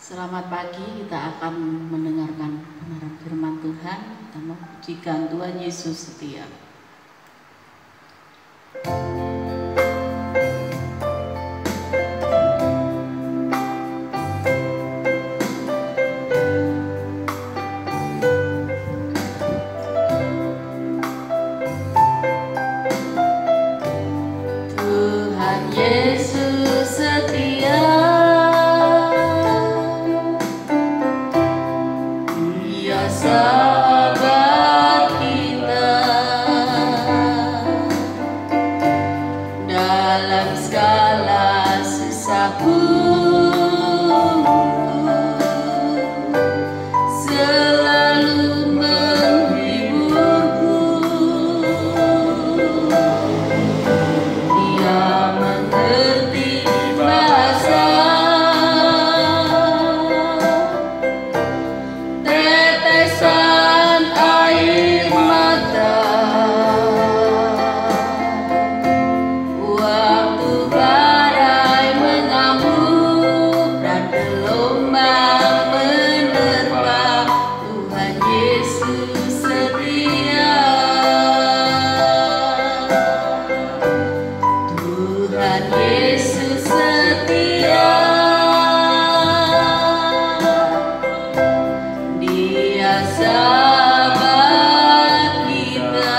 Selamat pagi, kita akan mendengarkan kebenaran firman Tuhan. Kita memujikan Tuhan Yesus setia. Tuhan Yesus setia. Sahabat kita dalam segala susahku, selalu menghiburku. Dia mengerti bahasa tetesan air mata waktu badai mengamuk dan gelombang menerpa. Tuhan Yesus setia. Tuhan Yesus setia. Dia sahabat kita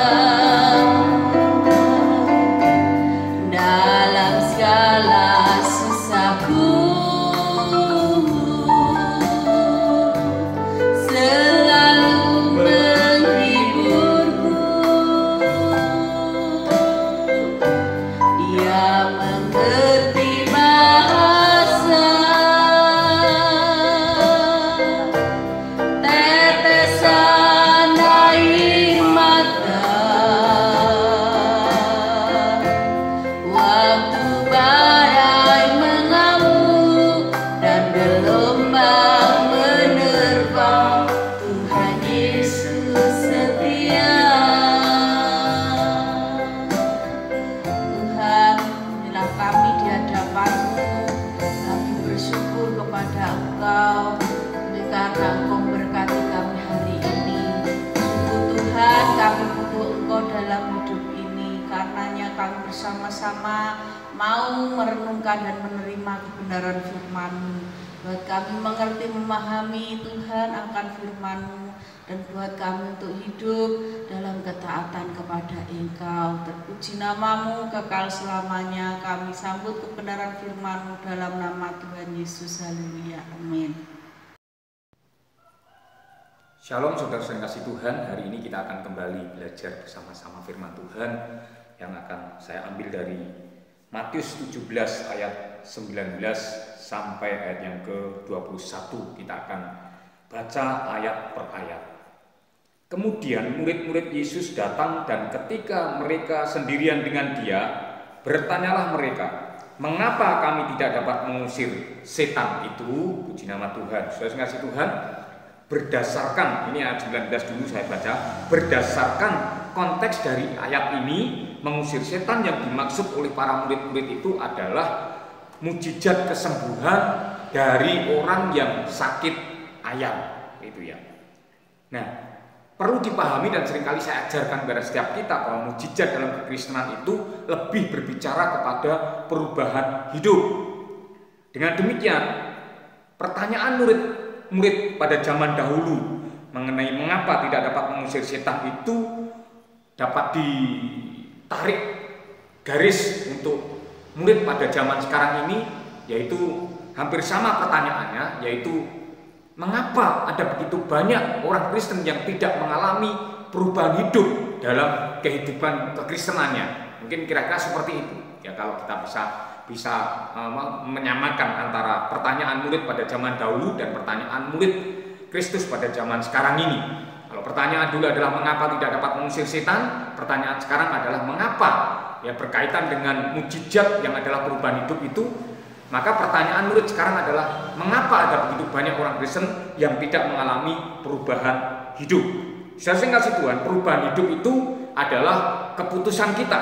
dalam segala susahku, selalu menghiburku. Dia mengerti bahasa tetesan air mata waktu badai mengamuk dan gelombang menerpa. Tuhan Yesus setia. Tuhan, inilah kami di hadapan-Mu. Kami bersyukur kepada Engkau karena Engkau memberkati kami hari ini. Sungguh Tuhan, kami butuh Engkau dalam hidup ini. Karenanya kami bersama-sama mau merenungkan dan menerima kebenaran firman-Mu. Buat kami mengerti, memahami Tuhan akan firman-Mu, dan buat kami untuk hidup dalam ketaatan kepada Engkau. Terpuji nama-Mu kekal selamanya. Kami sambut kebenaran firman-Mu dalam nama Tuhan Yesus. Haleluya. Amin. Shalom saudara-saudara kasih Tuhan, hari ini kita akan kembali belajar bersama-sama firman Tuhan yang akan saya ambil dari Matius 17 ayat 19 sampai ayat yang ke-21. Kita akan baca ayat per ayat. Kemudian murid-murid Yesus datang, dan ketika mereka sendirian dengan Dia, bertanyalah mereka, "Mengapa kami tidak dapat mengusir setan itu?" Puji nama Tuhan. Saudara kasih Tuhan, berdasarkan, ini ayat 19 dulu saya baca, berdasarkan konteks dari ayat ini, mengusir setan yang dimaksud oleh para murid-murid itu adalah mujizat kesembuhan dari orang yang sakit ayam, itu ya. Nah, perlu dipahami dan seringkali saya ajarkan kepada setiap kita bahwa mujizat dalam kekristenan itu lebih berbicara kepada perubahan hidup. Dengan demikian, pertanyaan murid pada zaman dahulu mengenai mengapa tidak dapat mengusir setan itu dapat ditarik garis untuk murid pada zaman sekarang ini, yaitu hampir sama pertanyaannya, yaitu mengapa ada begitu banyak orang Kristen yang tidak mengalami perubahan hidup dalam kehidupan kekristenannya. Mungkin kira-kira seperti itu ya, kalau kita bisa menyamakan antara pertanyaan murid pada zaman dahulu dan pertanyaan murid Kristus pada zaman sekarang ini. Kalau pertanyaan dulu adalah mengapa tidak dapat mengusir setan, pertanyaan sekarang adalah mengapa, ya berkaitan dengan mujizat yang adalah perubahan hidup itu. Maka pertanyaan murid sekarang adalah mengapa ada begitu banyak orang Kristen yang tidak mengalami perubahan hidup. Saya kasih Tuhan, perubahan hidup itu adalah keputusan kita.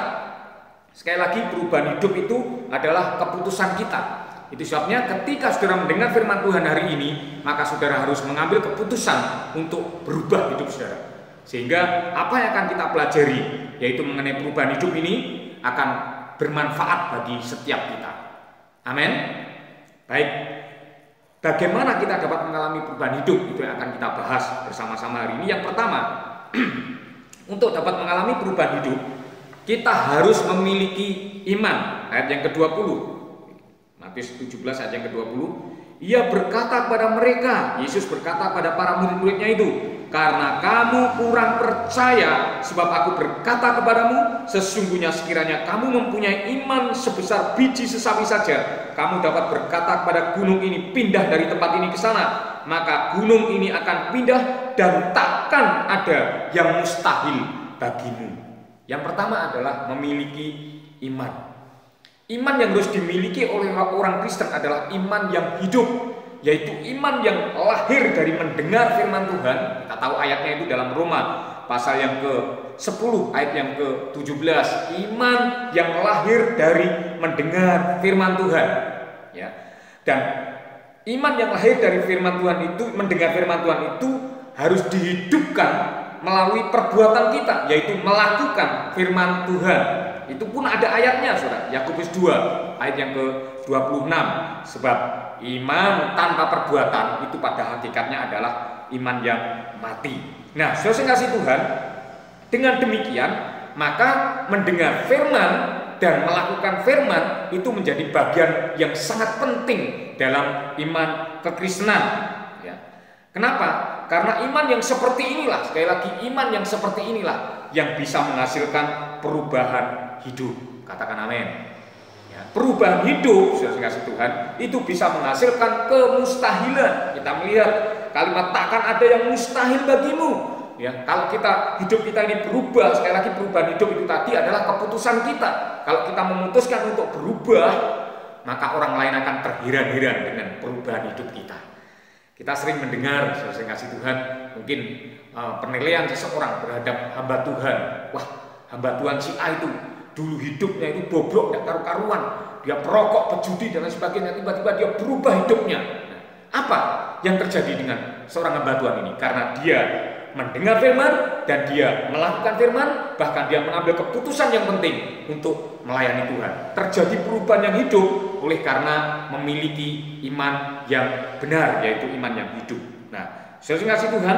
Sekali lagi, perubahan hidup itu adalah keputusan kita. Itu sebabnya ketika saudara mendengar firman Tuhan hari ini, maka saudara harus mengambil keputusan untuk berubah hidup saudara. Sehingga apa yang akan kita pelajari, yaitu mengenai perubahan hidup ini, akan bermanfaat bagi setiap kita. Amin. Baik, bagaimana kita dapat mengalami perubahan hidup, itu yang akan kita bahas bersama-sama hari ini. Yang pertama, untuk dapat mengalami perubahan hidup, kita harus memiliki iman. Ayat yang ke-20, Matius 17 ayat yang ke-20, ia berkata kepada mereka, Yesus berkata pada para murid-muridnya itu, karena kamu kurang percaya, sebab aku berkata kepadamu, sesungguhnya sekiranya kamu mempunyai iman sebesar biji sesawi saja, kamu dapat berkata kepada gunung ini, pindah dari tempat ini ke sana, maka gunung ini akan pindah dan takkan ada yang mustahil bagimu. Yang pertama adalah memiliki iman. Iman yang harus dimiliki oleh orang Kristen adalah iman yang hidup, yaitu iman yang lahir dari mendengar firman Tuhan. Kita tahu ayatnya itu dalam Roma pasal yang ke-10 ayat yang ke-17. Iman yang lahir dari mendengar firman Tuhan, ya. Dan iman yang lahir dari firman Tuhan itu, mendengar firman Tuhan itu harus dihidupkan melalui perbuatan kita, yaitu melakukan firman Tuhan. Itu pun ada ayatnya, saudara. Yakobus 2 ayat yang ke-26. Sebab iman tanpa perbuatan itu pada hakikatnya adalah iman yang mati. Nah, saudara kasih Tuhan, dengan demikian maka mendengar firman dan melakukan firman itu menjadi bagian yang sangat penting dalam iman kekristenan, ya. Kenapa? Karena iman yang seperti inilah, sekali lagi, iman yang seperti inilah yang bisa menghasilkan perubahan hidup. Katakan amin. Ya, perubahan hidup, sudah kasih Tuhan, itu bisa menghasilkan kemustahilan. Kita melihat kalimat takkan ada yang mustahil bagimu. Ya, kalau hidup kita ini berubah, sekali lagi perubahan hidup itu tadi adalah keputusan kita. Kalau kita memutuskan untuk berubah, maka orang lain akan terheran-heran dengan perubahan hidup kita. Kita sering mendengar, saya kasih Tuhan, mungkin penilaian seseorang terhadap hamba Tuhan. Wah, hamba Tuhan si A itu dulu hidupnya itu bobrok, tidak karu-karuan, dia perokok, pejudi dan lain sebagainya. Tiba-tiba dia berubah hidupnya. Nah, apa yang terjadi dengan seorang hamba Tuhan ini? Karena dia mendengar firman dan dia melakukan firman, bahkan dia mengambil keputusan yang penting untuk melayani Tuhan. Terjadi perubahan yang hidup oleh karena memiliki iman yang benar, yaitu iman yang hidup. Nah, saudara kasih Tuhan,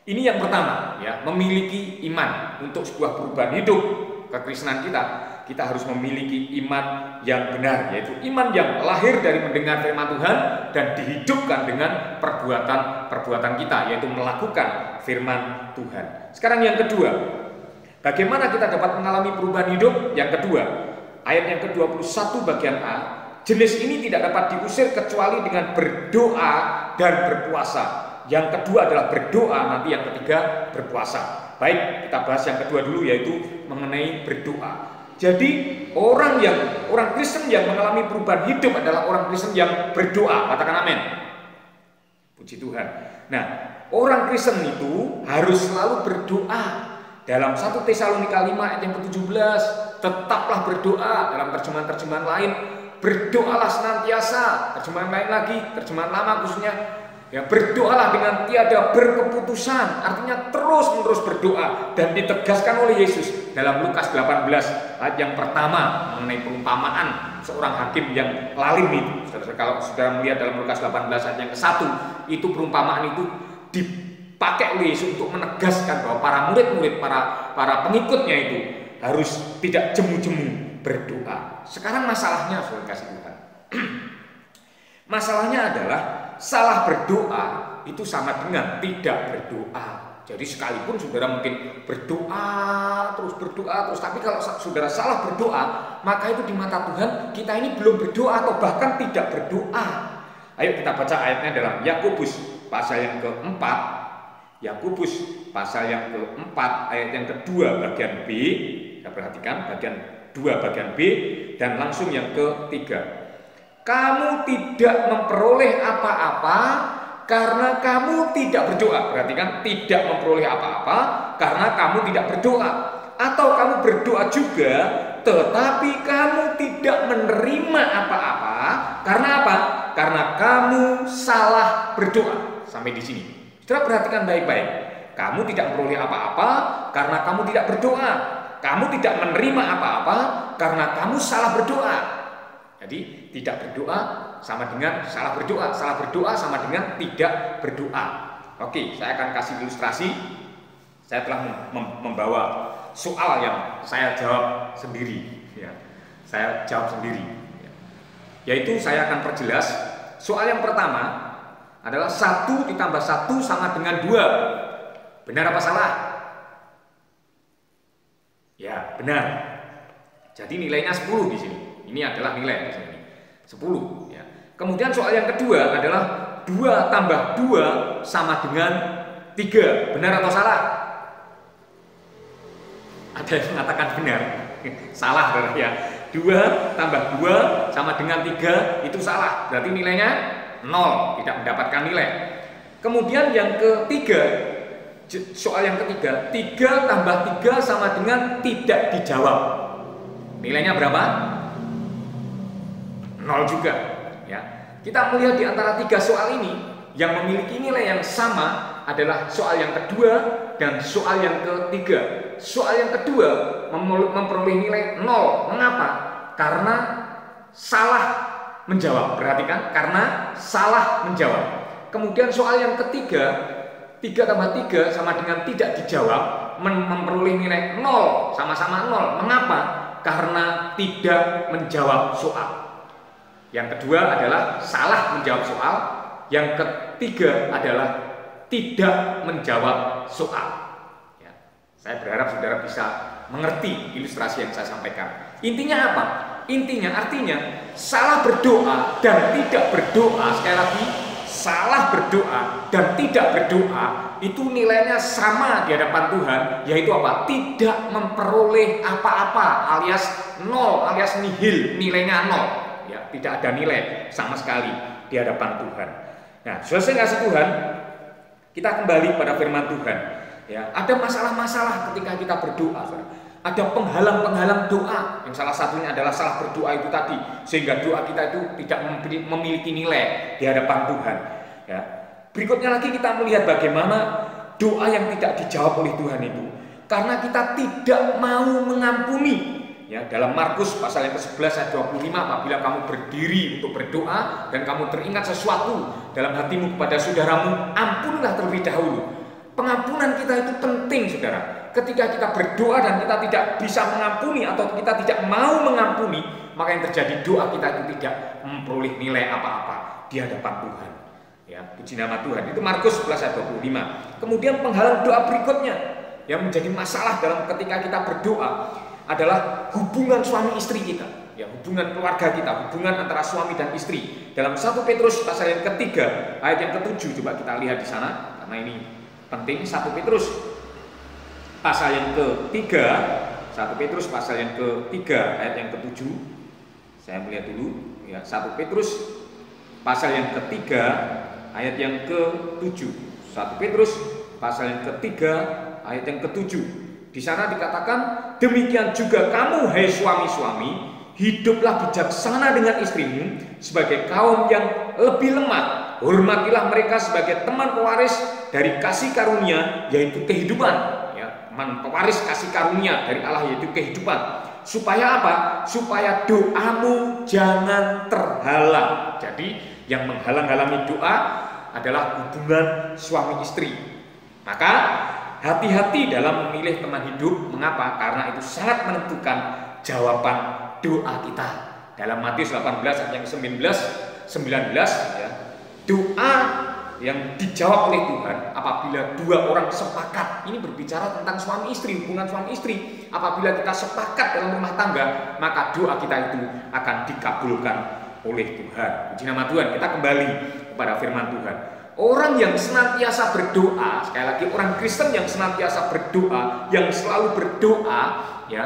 ini yang pertama, ya, memiliki iman untuk sebuah perubahan hidup kekristenan kita. Kita harus memiliki iman yang benar, yaitu iman yang lahir dari mendengar firman Tuhan dan dihidupkan dengan perbuatan kita, yaitu melakukan firman Tuhan. Sekarang yang kedua, bagaimana kita dapat mengalami perubahan hidup? Yang kedua, ayat yang ke-21 bagian A, jenis ini tidak dapat diusir kecuali dengan berdoa dan berpuasa. Yang kedua adalah berdoa, nanti yang ketiga berpuasa. Baik, kita bahas yang kedua dulu, yaitu mengenai berdoa. Jadi orang Kristen yang mengalami perubahan hidup adalah orang Kristen yang berdoa. Katakan amin. Puji Tuhan. Nah, orang Kristen itu harus selalu berdoa. Dalam 1 Tesalonika 5 ayat yang ke-17, tetaplah berdoa. Dalam terjemahan-terjemahan lain, berdoalah senantiasa. Terjemahan lain lagi, terjemahan lama khususnya, ya, berdoalah dengan tiada berkeputusan. Artinya terus-menerus berdoa. Dan ditegaskan oleh Yesus dalam Lukas 18 ayat yang pertama mengenai perumpamaan seorang hakim yang lalim itu. Kalau saudara melihat dalam Lukas 18 ayat yang ke-1, itu perumpamaan itu dipakai oleh Yesus untuk menegaskan bahwa para murid-murid, para pengikutnya itu harus tidak jemu-jemu berdoa. Sekarang masalahnya, saudara kasih Tuhan, masalahnya adalah salah berdoa itu sama dengan tidak berdoa. Jadi sekalipun saudara mungkin berdoa terus, tapi kalau saudara salah berdoa, maka itu di mata Tuhan kita ini belum berdoa atau bahkan tidak berdoa. Ayo kita baca ayatnya dalam Yakobus pasal yang keempat. Yakobus pasal yang keempat ayat yang kedua bagian B. Kita perhatikan bagian 2 bagian B dan langsung yang ketiga. Kamu tidak memperoleh apa-apa karena kamu tidak berdoa. Perhatikan, tidak memperoleh apa-apa karena kamu tidak berdoa. Atau kamu berdoa juga tetapi kamu tidak menerima apa-apa berdoa. Karena apa? Karena kamu salah berdoa. Sampai di sini. Saudara perhatikan baik-baik. Kamu tidak memperoleh apa-apa karena kamu tidak berdoa. Kamu tidak menerima apa-apa karena kamu salah berdoa. Jadi tidak berdoa sama dengan salah berdoa. Salah berdoa sama dengan tidak berdoa. Oke, saya akan kasih ilustrasi. Saya telah membawa soal yang saya jawab sendiri. Ya. Saya jawab sendiri. Yaitu saya akan perjelas. Soal yang pertama adalah 1 ditambah 1 sama dengan 2. Benar apa salah? Ya, benar. Jadi nilainya 10 di sini. Ini adalah nilai di sini. 10 ya. Kemudian soal yang kedua adalah 2 tambah 2 sama dengan 3. Benar atau salah? Ada yang mengatakan benar. Salah berarti ya. 2 tambah 2 sama dengan 3 itu salah. Berarti nilainya 0, tidak mendapatkan nilai. Kemudian yang ketiga, soal yang ketiga, 3 tambah 3 sama dengan tidak dijawab. Nilainya berapa? 0 juga ya. Kita melihat di antara 3 soal ini yang memiliki nilai yang sama adalah soal yang kedua dan soal yang ketiga. Soal yang kedua memperoleh nilai 0. Mengapa? Karena salah menjawab. Perhatikan, karena salah menjawab. Kemudian soal yang ketiga, 3 tambah 3 sama dengan tidak dijawab, memperoleh nilai 0, sama-sama 0. Mengapa? Karena tidak menjawab soal. Yang kedua adalah salah menjawab soal. Yang ketiga adalah tidak menjawab soal. Ya, saya berharap saudara bisa mengerti ilustrasi yang saya sampaikan. Intinya apa? Artinya salah berdoa dan tidak berdoa, sekali lagi, salah berdoa dan tidak berdoa itu nilainya sama di hadapan Tuhan, yaitu apa? Tidak memperoleh apa-apa, alias 0, alias nihil, nilainya 0. Ya, tidak ada nilai sama sekali di hadapan Tuhan. Nah, selesai kasih Tuhan, kita kembali pada firman Tuhan. Ya, ada masalah-masalah ketika kita berdoa, saudara. Ada penghalang-penghalang doa, yang salah satunya adalah salah berdoa itu tadi, sehingga doa kita itu tidak memiliki nilai di hadapan Tuhan. Ya. Berikutnya lagi kita melihat bagaimana doa yang tidak dijawab oleh Tuhan itu karena kita tidak mau mengampuni. Ya, dalam Markus pasal yang ke-11 ayat 25, apabila kamu berdiri untuk berdoa dan kamu teringat sesuatu dalam hatimu kepada saudaramu, ampunlah terlebih dahulu. Pengampunan kita itu penting, saudara. Ketika kita berdoa dan kita tidak bisa mengampuni atau kita tidak mau mengampuni, maka yang terjadi doa kita itu tidak memperoleh nilai apa-apa di hadapan Tuhan. Ya, puji nama Tuhan. Itu Markus 11 ayat 25. Kemudian penghalang doa berikutnya yang menjadi masalah dalam ketika kita berdoa adalah hubungan suami istri kita, ya, hubungan keluarga kita, hubungan antara suami dan istri. Dalam 1 Petrus pasal yang ketiga ayat yang ke-7, coba kita lihat di sana karena ini penting. 1 Petrus pasal yang ketiga, 1 Petrus pasal yang ketiga ayat yang ke-7. Saya melihat dulu, ya, 1 Petrus pasal yang ketiga ayat yang ke-7. 1 Petrus pasal yang ketiga ayat yang ke-7. Di sana dikatakan, demikian juga kamu, hai suami-suami, hiduplah bijaksana dengan istrimu sebagai kaum yang lebih lemah. Hormatilah mereka sebagai teman pewaris dari kasih karunia, yaitu kehidupan. Ya, teman pewaris kasih karunia dari Allah, yaitu kehidupan. Supaya apa? Supaya doamu jangan terhalang. Jadi yang menghalang-halangi doa adalah hubungan suami istri. Maka hati-hati dalam memilih teman hidup. Mengapa? Karena itu sangat menentukan jawaban doa kita. Dalam Matius 18 ayat yang 19 ya, doa yang dijawab oleh Tuhan apabila 2 orang sepakat. Ini berbicara tentang suami istri, hubungan suami istri. Apabila kita sepakat dalam rumah tangga, maka doa kita itu akan dikabulkan oleh Tuhan. Puji nama Tuhan. Kita kembali kepada firman Tuhan. Orang yang senantiasa berdoa, sekali lagi orang Kristen yang senantiasa berdoa, yang selalu berdoa, ya,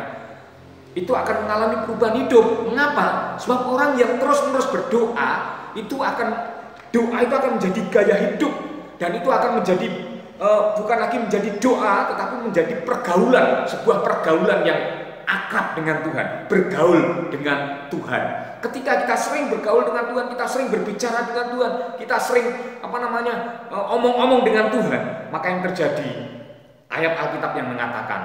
itu akan mengalami perubahan hidup. Mengapa? Sebab orang yang terus-menerus berdoa, doa itu akan menjadi gaya hidup, dan itu akan menjadi bukan lagi menjadi doa, tetapi menjadi pergaulan, sebuah pergaulan yang akrab dengan Tuhan, bergaul dengan Tuhan. Ketika kita sering bergaul dengan Tuhan, kita sering berbicara dengan Tuhan, kita sering omong-omong dengan Tuhan, maka yang terjadi, ayat Alkitab yang mengatakan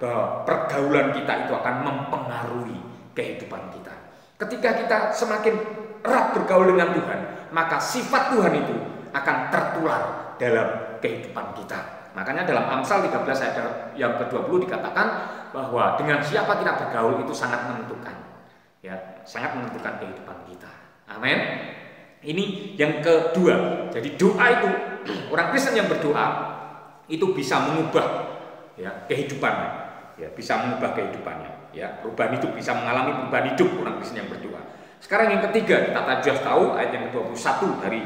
bahwa pergaulan kita itu akan mempengaruhi kehidupan kita. Ketika kita semakin erat bergaul dengan Tuhan, maka sifat Tuhan itu akan tertular dalam kehidupan kita. Makanya dalam Amsal 13 ayat yang ke-20 dikatakan bahwa dengan siapa kita bergaul itu sangat menentukan, ya, sangat menentukan kehidupan kita. Amin. Ini yang kedua. Jadi doa itu, orang Kristen yang berdoa itu bisa mengubah, ya, kehidupannya, ya, bisa mengubah kehidupannya, ya, perubahan hidup, bisa mengalami perubahan hidup orang Kristen yang berdoa. Sekarang yang ketiga, kita tahu ayat yang ke-21 dari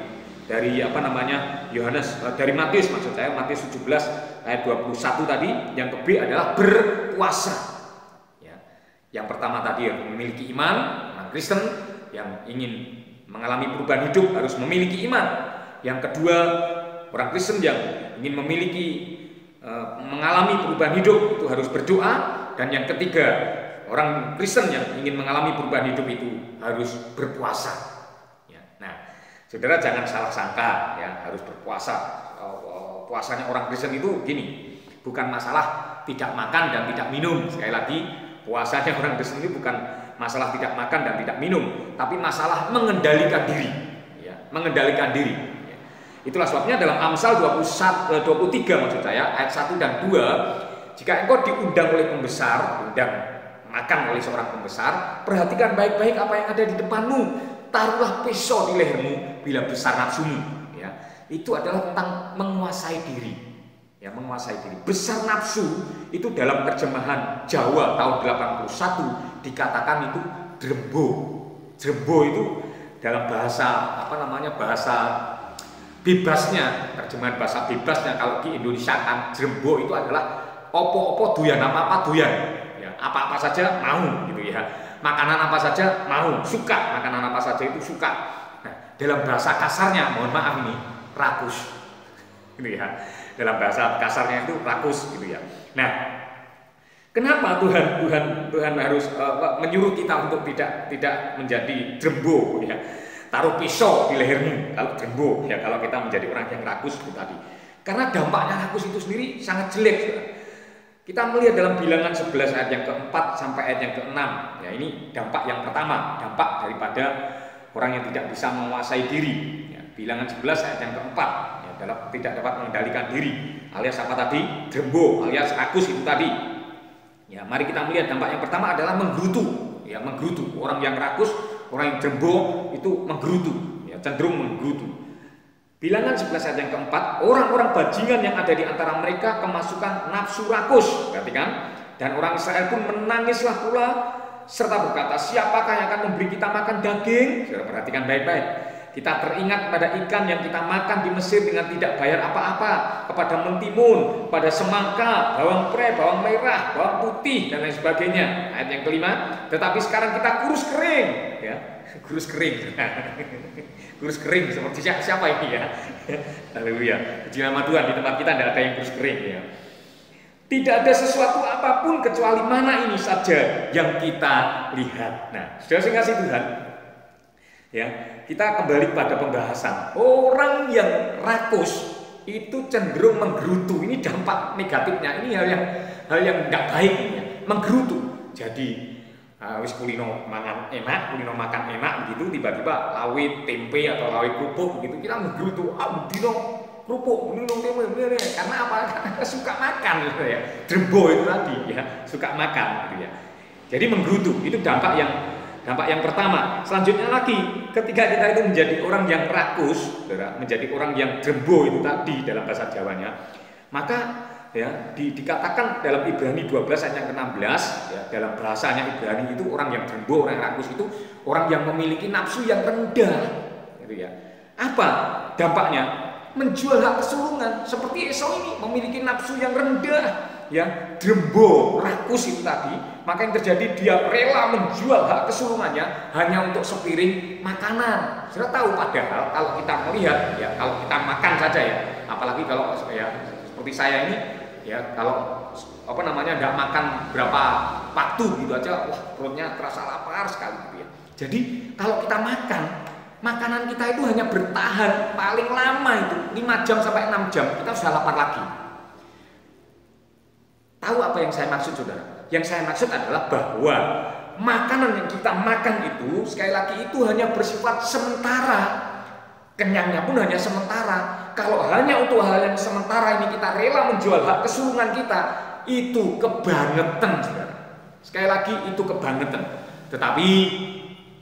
Yohanes, dari Matius, maksud saya Matius 17 ayat 21 tadi. Yang ke B adalah berpuasa, ya. Yang pertama tadi yang memiliki iman, orang Kristen yang ingin mengalami perubahan hidup harus memiliki iman. Yang kedua, orang Kristen yang ingin mengalami perubahan hidup itu harus berdoa. Dan yang ketiga, orang Kristen yang ingin mengalami perubahan hidup itu harus berpuasa, ya. Nah, saudara jangan salah sangka, ya, harus berpuasa. Puasanya orang Kristen itu gini, bukan masalah tidak makan dan tidak minum. Sekali lagi, puasanya orang Kristen itu bukan masalah tidak makan dan tidak minum, tapi masalah mengendalikan diri, ya, mengendalikan diri, ya. Itulah sebabnya dalam Amsal 23 maksud saya ayat 1 dan 2, jika engkau diundang oleh pembesar, makan oleh seorang pembesar, perhatikan baik-baik apa yang ada di depanmu, taruhlah pisau di lehermu bila besar nafsumu. Itu adalah tentang menguasai diri, ya, menguasai diri. Besar nafsu itu dalam terjemahan Jawa tahun 81 dikatakan itu drembo. Drembo itu dalam bahasa bahasa bebasnya, terjemahan bahasa bebasnya kalau di Indonesia kan drembo itu adalah opo-opo doyan, apa-apa doyan, ya, apa-apa saja mau gitu, ya. Makanan apa saja mau, suka, makanan apa saja itu suka. Nah, dalam bahasa kasarnya, mohon maaf ini, rakus, gitu ya. Dalam bahasa kasarnya itu rakus, gitu ya. Nah, kenapa Tuhan harus menyuruh kita untuk tidak menjadi drembo, ya? Taruh pisau di lehermu kalau drembo, ya, kalau kita menjadi orang yang rakus itu tadi. Karena dampaknya rakus itu sendiri sangat jelek, saudara. Kita melihat dalam Bilangan 11 ayat yang ke-4 sampai ayat yang ke-6. Ya, ini dampak yang pertama, dampak daripada orang yang tidak bisa menguasai diri. Bilangan 11 ayat yang ke-4, ya, tidak dapat mengendalikan diri, alias apa tadi? Drembo, alias rakus itu tadi. Ya, mari kita melihat dampak yang pertama adalah menggerutu, ya, menggerutu. Orang yang rakus, orang yang drembo itu menggerutu, ya, cenderung menggerutu. Bilangan 11 ayat yang ke-4, orang-orang bajingan yang ada di antara mereka kemasukan nafsu rakus, perhatikan. Dan orang Israel pun menangislah pula serta berkata, siapakah yang akan memberi kita makan daging? Saudara perhatikan baik-baik. Kita teringat pada ikan yang kita makan di Mesir dengan tidak bayar apa-apa, kepada mentimun, pada semangka, bawang pre, bawang merah, bawang putih, dan lain sebagainya. Ayat yang kelima, tetapi sekarang kita kurus kering, ya, kurus kering. Kurus kering seperti siapa ini, ya? Haleluya. Puji nama Tuhan, di tempat kita tidak ada yang kurus kering, ya. Tidak ada sesuatu apapun kecuali mana ini saja yang kita lihat. Nah, sudah saya kasih Tuhan, ya, kita kembali pada pembahasan. Orang yang rakus itu cenderung menggerutu. Ini dampak negatifnya. Ini hal yang tidak baik, ya. Menggerutu. Jadi wis kulino makan enak begitu, tiba-tiba lawit tempe atau lawit kerupuk begitu kita menggerutu. Dino kerupuk, minum tempe, karena apa? Karena suka makan, gitu, ya. Drembo itu tadi, ya, suka makan, gitu, ya. Jadi menggerutu itu dampak yang pertama. Selanjutnya lagi, ketika kita itu menjadi orang yang rakus, saudara, menjadi orang yang drembo itu tadi dalam bahasa Jawanya, maka, ya, dikatakan dalam Ibrani 12 ayat yang ke-16, ya, dalam bahasanya Ibrani itu orang yang drembo, orang yang rakus itu orang yang memiliki nafsu yang rendah, gitu, ya. Apa dampaknya? Menjual hak kesulungan, seperti Esau ini memiliki nafsu yang rendah, ya, drembo, rakus itu tadi. Maka yang terjadi, dia rela menjual hak kesulungannya hanya untuk sepiring makanan. Sudah tahu, padahal kalau kita melihat, ya, kalau kita makan saja, ya, apalagi kalau, ya, seperti saya ini Ya, kalau nggak makan berapa waktu gitu aja, wah perutnya terasa lapar sekali gitu ya. Jadi kalau kita makan, makanan kita itu hanya bertahan paling lama itu 5 jam sampai 6 jam, kita sudah lapar lagi. Tahu apa yang saya maksud, saudara? Yang saya maksud adalah bahwa makanan yang kita makan itu, sekali lagi, itu hanya bersifat sementara. Kenyangnya pun hanya sementara. Kalau hanya untuk hal yang sementara ini kita rela menjual hak kesulungan kita, itu kebangetan, saudara. Sekali lagi, itu kebangetan. Tetapi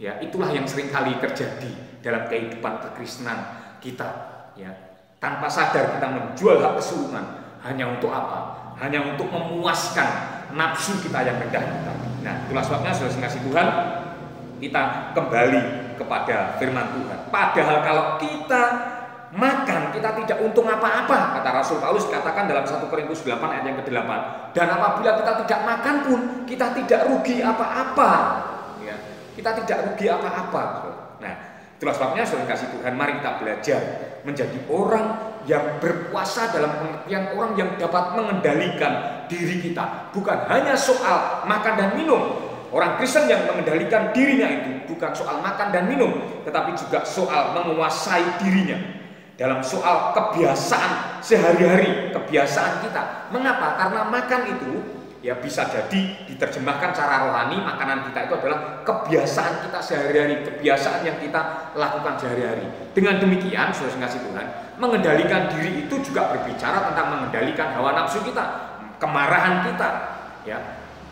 ya, itulah yang seringkali terjadi dalam kehidupan kekristenan kita, ya. Tanpa sadar kita menjual hak kesulungan hanya untuk apa? Hanya untuk memuaskan nafsu kita yang rendah kita. Nah, itulah sebabnya saudara kasih Tuhan, kita kembali kepada firman Tuhan. Padahal kalau kita makan, kita tidak untung apa-apa, kata Rasul Paulus katakan dalam 1 Korintus 8 ayat yang ke-8. Dan apabila kita tidak makan pun, kita tidak rugi apa-apa, ya. Kita tidak rugi apa-apa. Nah, itulah sebabnya saudara kasih Tuhan, mari kita belajar menjadi orang yang berpuasa dalam pengertian orang yang dapat mengendalikan diri kita. Bukan hanya soal makan dan minum. Orang Kristen yang mengendalikan dirinya itu bukan soal makan dan minum, tetapi juga soal menguasai dirinya dalam soal kebiasaan sehari-hari, kebiasaan kita. Mengapa? Karena makan itu ya bisa jadi diterjemahkan secara rohani, makanan kita itu adalah kebiasaan kita sehari-hari, kebiasaan yang kita lakukan sehari-hari. Dengan demikian, saudara kasih Tuhan, mengendalikan diri itu juga berbicara tentang mengendalikan hawa nafsu kita, kemarahan kita, ya.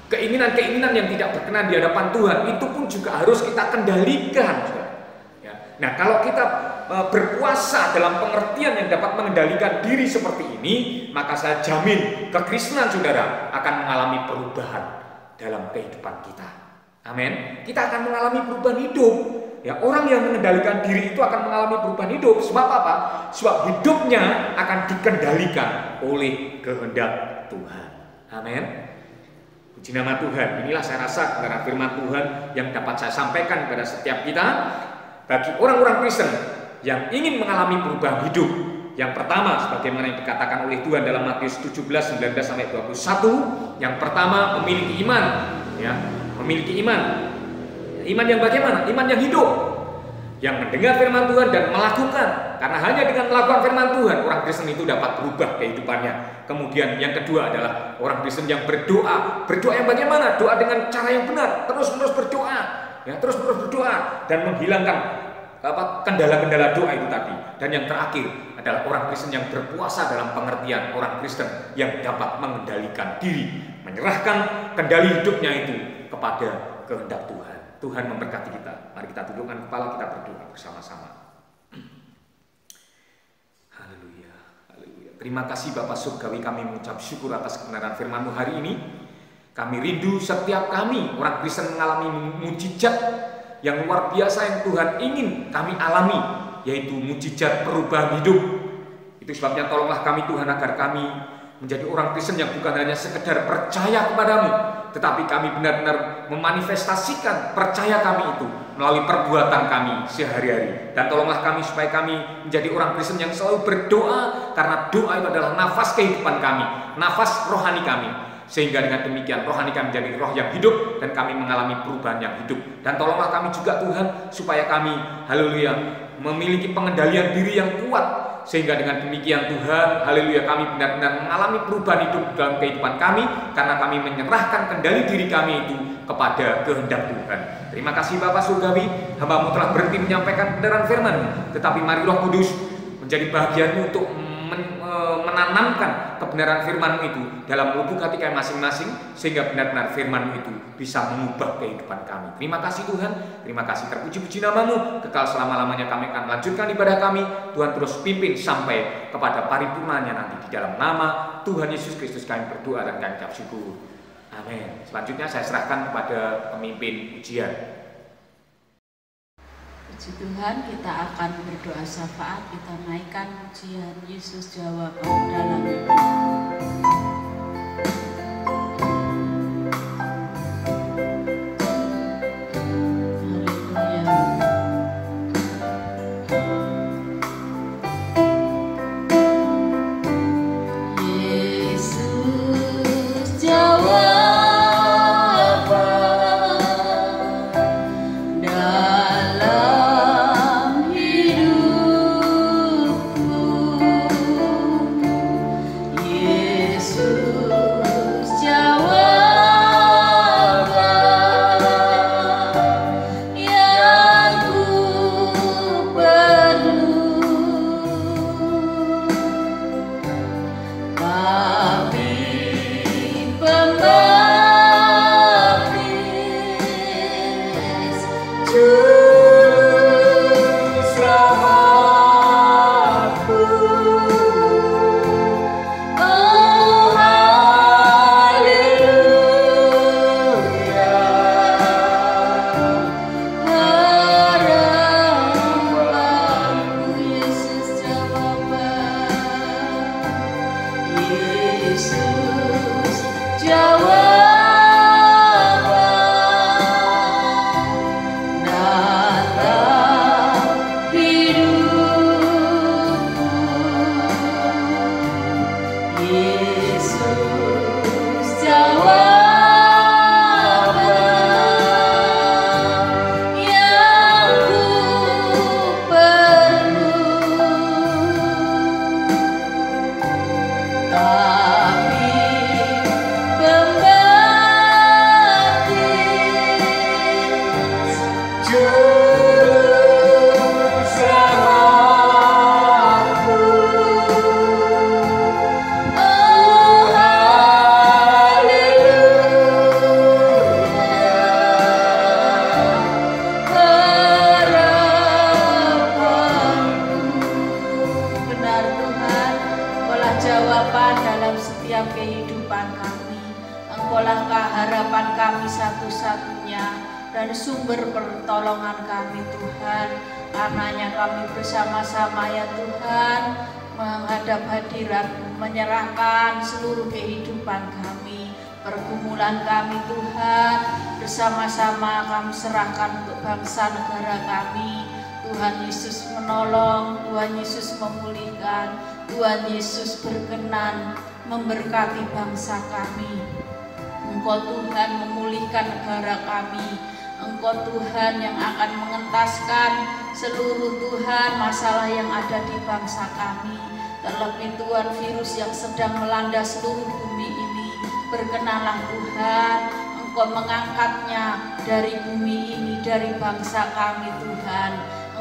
Keinginan-keinginan yang tidak berkenan di hadapan Tuhan itu pun juga harus kita kendalikan, ya. Nah, kalau kita berpuasa dalam pengertian yang dapat mengendalikan diri seperti ini, maka saya jamin kekristenan saudara akan mengalami perubahan dalam kehidupan kita. Amin. Kita akan mengalami perubahan hidup. Ya, orang yang mengendalikan diri itu akan mengalami perubahan hidup. Sebab apa? Sebab hidupnya akan dikendalikan oleh kehendak Tuhan. Amin. Puji nama Tuhan. Inilah saya rasa kebenaran firman Tuhan yang dapat saya sampaikan kepada setiap kita. Bagi orang-orang Kristen yang ingin mengalami perubahan hidup, yang pertama sebagaimana yang dikatakan oleh Tuhan dalam Matius 17:19-21, yang pertama memiliki iman, ya, memiliki iman. Iman yang bagaimana? Iman yang hidup, yang mendengar firman Tuhan dan melakukan. Karena hanya dengan melakukan firman Tuhan orang Kristen itu dapat berubah kehidupannya. Kemudian yang kedua adalah orang Kristen yang berdoa. Berdoa yang bagaimana? Doa dengan cara yang benar, terus-menerus berdoa, ya, terus-menerus berdoa dan menghilangkan kendala-kendala doa itu tadi. Dan yang terakhir adalah orang Kristen yang berpuasa dalam pengertian orang Kristen yang dapat mengendalikan diri, menyerahkan kendali hidupnya itu kepada kehendak Tuhan. Tuhan memberkati kita. Mari kita tundukkan kepala, kita berdoa bersama-sama. Haleluya, haleluya. Terima kasih Bapa Surgawi, kami mengucap syukur atas kebenaran firman-Mu hari ini. Kami rindu setiap kami orang Kristen mengalami mujizat yang luar biasa yang Tuhan ingin kami alami, yaitu mujizat perubahan hidup. Itu sebabnya tolonglah kami Tuhan agar kami menjadi orang Kristen yang bukan hanya sekedar percaya kepadamu, tetapi kami benar-benar memanifestasikan percaya kami itu melalui perbuatan kami sehari-hari. Dan tolonglah kami supaya kami menjadi orang Kristen yang selalu berdoa, karena doa itu adalah nafas kehidupan kami, nafas rohani kami. Sehingga dengan demikian rohani kami menjadi roh yang hidup dan kami mengalami perubahan yang hidup. Dan tolonglah kami juga Tuhan supaya kami, haleluya, memiliki pengendalian diri yang kuat. Sehingga dengan demikian Tuhan, haleluya, kami benar-benar mengalami perubahan hidup dalam kehidupan kami, karena kami menyerahkan kendali diri kami itu kepada kehendak Tuhan. Terima kasih Bapa Surgawi, hamba-Mu telah berhenti menyampaikan kebenaran firman-Mu, tetapi mari Roh Kudus menjadi bagian-Mu untuk menanamkan kebenaran firman-Mu itu dalam lubuk hati kami masing-masing, sehingga benar-benar firman-Mu itu bisa mengubah kehidupan kami. Terima kasih Tuhan, terima kasih, terpuji-puji nama-Mu. Kekal selama-lamanya kami akan melanjutkan ibadah kami. Tuhan terus pimpin sampai kepada paripurnanya nanti. Di dalam nama Tuhan Yesus Kristus kami berdoa dan kami ucap syukur. Amin. Selanjutnya saya serahkan kepada pemimpin ujian. Puji Tuhan, kita akan berdoa syafaat, kita naikkan pujian Yesus jawaban dalam iman. Yesus jawaban dalam setiap kehidupan kami. Engkaulah harapan kami satu-satunya dan sumber pertolongan kami Tuhan. Karenanya kami bersama-sama ya Tuhan menghadap hadirat-Mu, menyerahkan seluruh kehidupan kami, pergumulan kami Tuhan, bersama-sama kami serahkan untuk bangsa negara kami. Tuhan Yesus menolong, Tuhan Yesus memulihkan, Tuhan Yesus berkenan memberkati bangsa kami. Engkau Tuhan memulihkan negara kami. Engkau Tuhan yang akan mengentaskan seluruh Tuhan masalah yang ada di bangsa kami. Terlebih Tuhan virus yang sedang melanda seluruh bumi ini. Berkenanlah Tuhan, Engkau mengangkatnya dari bumi ini, dari bangsa kami Tuhan.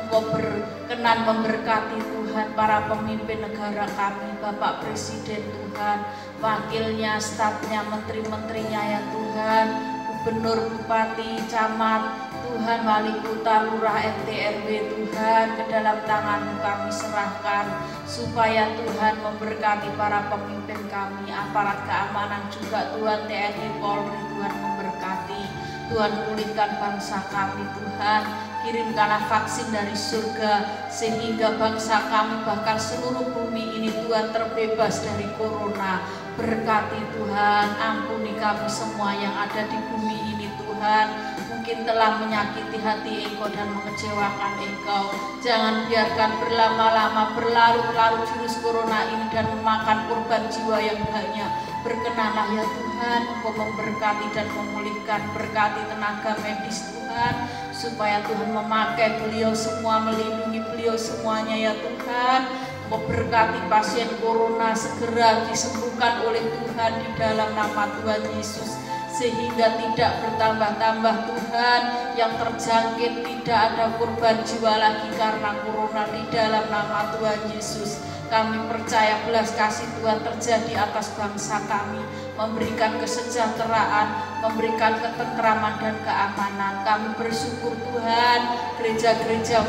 Engkau berkenan memberkati Tuhan para pemimpin negara kami, Bapak Presiden Tuhan, wakilnya, stafnya, menteri-menterinya ya Tuhan, gubernur, bupati, camat, Tuhan, wali kota, lurah, RT, RW Tuhan, ke dalam tangan-Mu kami serahkan, supaya Tuhan memberkati para pemimpin kami, aparat keamanan juga Tuhan, TNI, Polri, Tuhan memberkati, Tuhan pulihkan bangsa kami Tuhan, kirimkanlah vaksin dari surga, sehingga bangsa kami bahkan seluruh bumi ini Tuhan terbebas dari corona. Berkati Tuhan, ampuni kami semua yang ada di bumi ini Tuhan, mungkin telah menyakiti hati Engkau dan mengecewakan Engkau. Jangan biarkan berlama-lama berlarut-larut virus corona ini dan memakan korban jiwa yang banyak. Berkenanlah ya Tuhan, Engkau memberkati dan memulihkan, berkati tenaga medis Tuhan, supaya Tuhan memakai beliau semua, melindungi beliau semuanya ya Tuhan. Engkau berkati pasien corona segera disembuhkan oleh Tuhan di dalam nama Tuhan Yesus, sehingga tidak bertambah-tambah Tuhan yang terjangkit, tidak ada korban jiwa lagi karena corona di dalam nama Tuhan Yesus. Kami percaya belas kasih Tuhan terjadi atas bangsa kami, memberikan kesejahteraan, memberikan ketentraman dan keamanan. Kami bersyukur Tuhan, gereja-gereja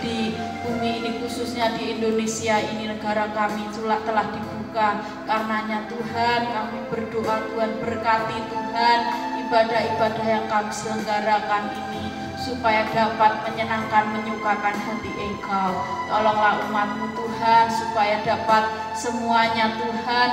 di bumi ini khususnya di Indonesia ini, negara kami telah dibuka. Karenanya Tuhan, kami berdoa Tuhan berkati Tuhan ibadah-ibadah yang kami selenggarakan ini, supaya dapat menyenangkan, menyukakan hati Engkau. Tolonglah umat-Mu Tuhan, supaya dapat semuanya Tuhan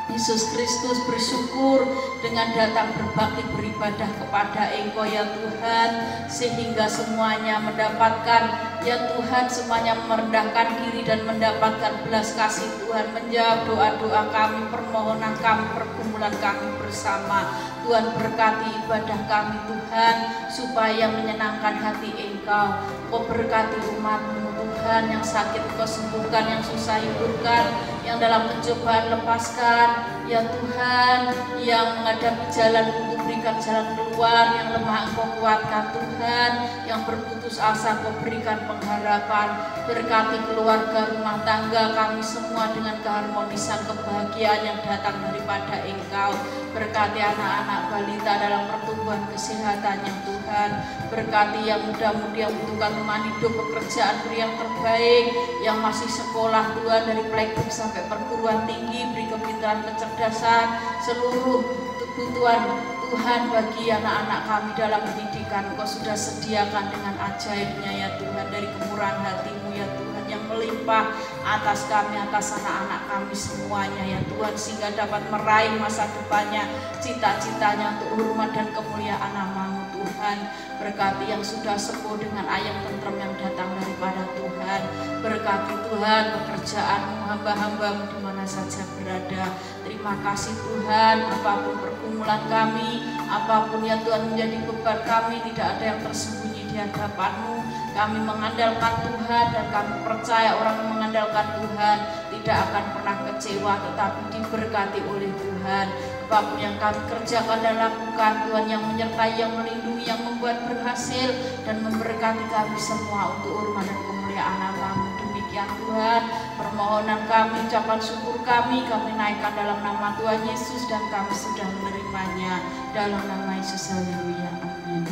Yesus Kristus bersyukur dengan datang berbakti beribadah kepada Engkau ya Tuhan, sehingga semuanya mendapatkan ya Tuhan, semuanya merendahkan diri dan mendapatkan belas kasih Tuhan, menjawab doa-doa kami, permohonan kami, pergumulan kami bersama. Tuhan berkati ibadah kami Tuhan, supaya menyenangkan hati Engkau. Kau berkati umat-Mu Tuhan, yang sakit Kau sembuhkan, yang susah hiburkan, yang dalam pencobaan lepaskan ya Tuhan, yang menghadapi jalan untuk berikan jalan keluar, yang lemah Engkau kuatkan Tuhan, yang berputus asa Kau berikan pengharapan. Berkati keluarga, rumah tangga kami semua dengan keharmonisan, kebahagiaan yang datang daripada Engkau. Berkati anak-anak balita dalam pertumbuhan kesehatannya Tuhan. Berkati yang muda-mudi yang membutuhkan teman hidup, pekerjaan, beri yang terbaik, yang masih sekolah Tuhan, dari playgroup sampai perguruan tinggi, beri kepintaran, kecerdasan, seluruh kebutuhan Tuhan bagi anak-anak kami dalam pendidikan Kau sudah sediakan dengan ajaibnya ya Tuhan, dari kemurahan hati-Mu ya Tuhan yang melimpah atas kami, atas anak-anak kami semuanya ya Tuhan, sehingga dapat meraih masa depannya, cita-citanya untuk hormat dan kemuliaan nama-Mu Tuhan. Berkati yang sudah sepuh dengan ayam tentrem yang datang daripada Tuhan. Berkati Tuhan pekerjaan-Mu, hamba-hamba-Mu di mana saja berada. Terima kasih Tuhan, apapun pergumulan kami, apapun ya Tuhan menjadi beban kami, tidak ada yang tersembunyi di hadapan-Mu. Kami mengandalkan Tuhan dan kami percaya orang yang mengandalkan Tuhan tidak akan pernah kecewa, tetapi diberkati oleh Tuhan. Apapun yang kami kerjakan dan lakukan, Tuhan yang menyertai, yang melindungi, yang membuat berhasil dan memberkati kami semua untuk hormat dan kemuliaan nama-Mu. Demikian Tuhan, permohonan kami, ucapan syukur kami naikkan dalam nama Tuhan Yesus, dan kami sudah menerimanya dalam nama Yesus. Haleluya, amin.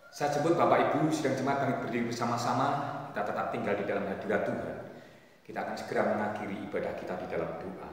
Saya jemput Bapak Ibu sidang jemaat, kami berdiri bersama-sama, kita tetap tinggal di dalam hadirat Tuhan. Kita akan segera mengakhiri ibadah kita di dalam doa.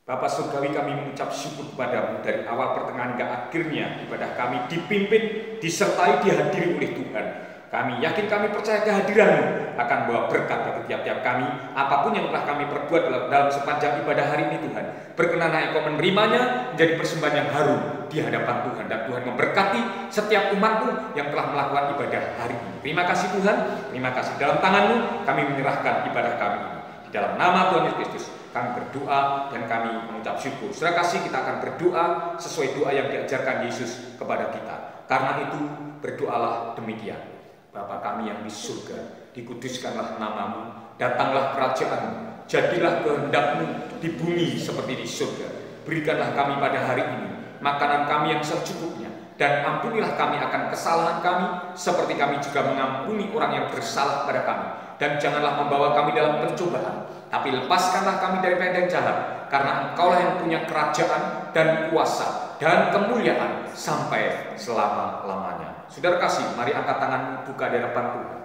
Bapa surgawi, kami mengucap syukur kepadamu dari awal pertengahan hingga akhirnya ibadah kami dipimpin, disertai, dihadiri oleh Tuhan. Kami yakin, kami percaya kehadiran-Mu akan bawa berkat bagi tiap-tiap kami. Apapun yang telah kami perbuat dalam sepanjang ibadah hari ini Tuhan, berkenanlah Engkau menerimanya menjadi persembahan yang harum di hadapan Tuhan. Dan Tuhan memberkati setiap umat-Mu yang telah melakukan ibadah hari ini. Terima kasih Tuhan, terima kasih. Dalam tangan-Mu kami menyerahkan ibadah kami ini. Di dalam nama Tuhan Yesus Kristus kami berdoa dan kami mengucap syukur. Saudara kasih, kita akan berdoa sesuai doa yang diajarkan Yesus kepada kita. Karena itu berdoalah demikian. Bapa kami yang di surga, dikuduskanlah nama-Mu, datanglah kerajaan-Mu, jadilah kehendak-Mu di bumi seperti di surga. Berikanlah kami pada hari ini makanan kami yang secukupnya, dan ampunilah kami akan kesalahan kami, seperti kami juga mengampuni orang yang bersalah pada kami. Dan janganlah membawa kami dalam pencobaan, tapi lepaskanlah kami dari yang jahat, karena Engkaulah yang punya kerajaan dan kuasa dan kemuliaan sampai selama-lamanya. Saudara kasih, mari angkat tanganmu, buka di hadapan Tuhan.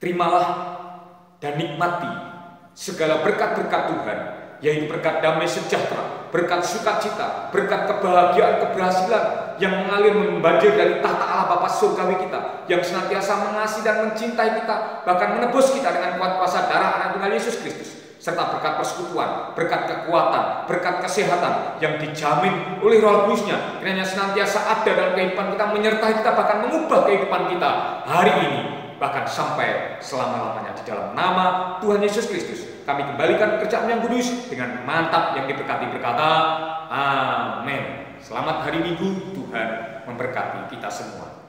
Terimalah dan nikmati segala berkat-berkat Tuhan, yaitu berkat damai sejahtera, berkat sukacita, berkat kebahagiaan, keberhasilan yang mengalir membanjir dari tahta Allah Bapa surgawi kita, yang senantiasa mengasihi dan mencintai kita, bahkan menebus kita dengan kuat kuasa darah Anak Tunggal Yesus Kristus, serta berkat persekutuan, berkat kekuatan, berkat kesehatan yang dijamin oleh Roh Kudus-Nya, kiranya senantiasa ada dalam kehidupan kita, menyertai kita, bahkan mengubah kehidupan kita hari ini, bahkan sampai selama-lamanya. Di dalam nama Tuhan Yesus Kristus kami kembalikan pekerjaan yang kudus dengan mantap yang diberkati, berkata amin. Selamat hari Minggu, Tuhan memberkati kita semua.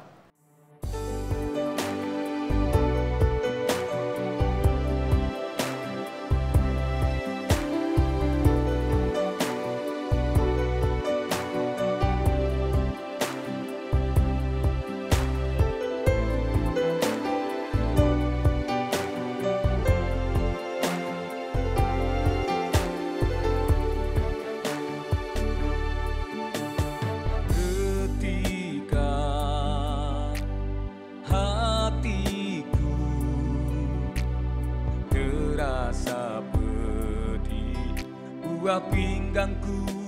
Pinggangku